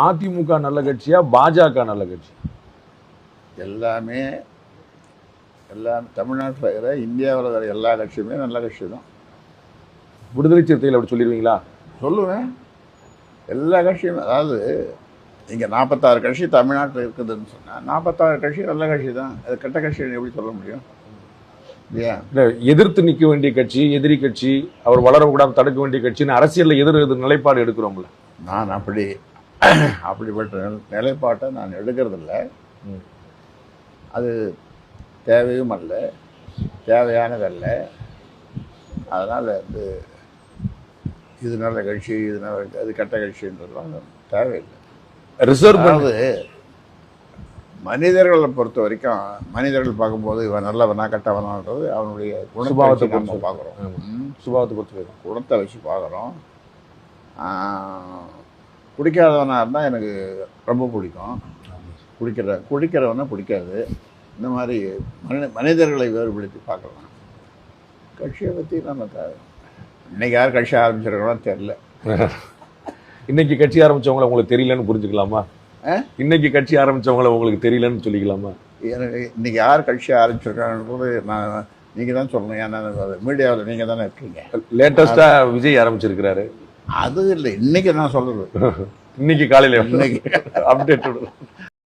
அதிமுக நல்ல கட்சியா பாஜக நல்ல கட்சி? எல்லாமே தமிழ்நாட்டில் இருக்கிற இந்தியாவில் இருக்கிற எல்லா கட்சியுமே நல்ல கட்சி தான். விடுதலை சிறுத்தைகள் அப்படி சொல்லிடுவீங்களா? சொல்லுவேன். எல்லா கட்சியும், அதாவது இங்கே 46 கட்சி தமிழ்நாட்டில் இருக்குதுன்னு சொன்னால் 46 கட்சி நல்ல கட்சி தான். அது கெட்ட கட்சின்னு எப்படி சொல்ல முடியும் இல்லையா? இல்லை, எதிர்த்து நிற்க வேண்டிய கட்சி, எதிரி கட்சி, அவர் வளரக்கூடாது தடுக்க வேண்டிய கட்சின்னு அரசியலில் எதிர் நிலைப்பாடு எடுக்கிறோம்ல. நான் அப்படிப்பட்ட நிலைப்பாட்டை நான் எடுக்கிறதில்ல. அது தேவையும் அல்ல, தேவையானதல்ல. அதனால் இது நல்ல கட்சி, அது கெட்ட கட்சின்றதுலாம் தேவையில்லை. ரிசர்வ் அதாவது மனிதர்களை பொறுத்த வரைக்கும் மனிதர்கள் பார்க்கும்போது இவன் நல்லவனா கெட்டவனான்றது அவனுடைய சுபாவத்தை நம்ம பார்க்குறோம். சுபாவத்தை பொறுத்து குணத்தை வச்சு பார்க்குறோம். குடிக்காதவனாக இருந்தால் எனக்கு ரொம்ப பிடிக்கும், குடிக்கிறவனை பிடிக்காது. இந்த மாதிரி மனிதர்களை வேறுபடுத்தி பார்க்கலாம். கட்சியை பற்றி நம்ம இன்னைக்கு யார் கட்சி ஆரம்பிச்சிருக்கோம் தெரியல. இன்னைக்கு கட்சி ஆரம்பிச்சவங்களை உங்களுக்கு தெரியலன்னு புரிஞ்சுக்கலாமா? இன்னைக்கு கட்சி ஆரம்பிச்சவங்களை உங்களுக்கு தெரியலன்னு சொல்லிக்கலாமா? எனக்கு இன்னைக்கு யார் கட்சி ஆரம்பிச்சிருக்காங்க நான் நீங்கள் தான் சொல்லணும். ஏன்னா மீடியாவில் நீங்கள் தானே இருக்கீங்க. லேட்டஸ்டாக விஜய் ஆரம்பிச்சிருக்கிறாரு. அது இல்லை, இன்னைக்கு நான் சொல்றது. இன்னைக்கு காலையில் இன்னைக்கு அப்டேட்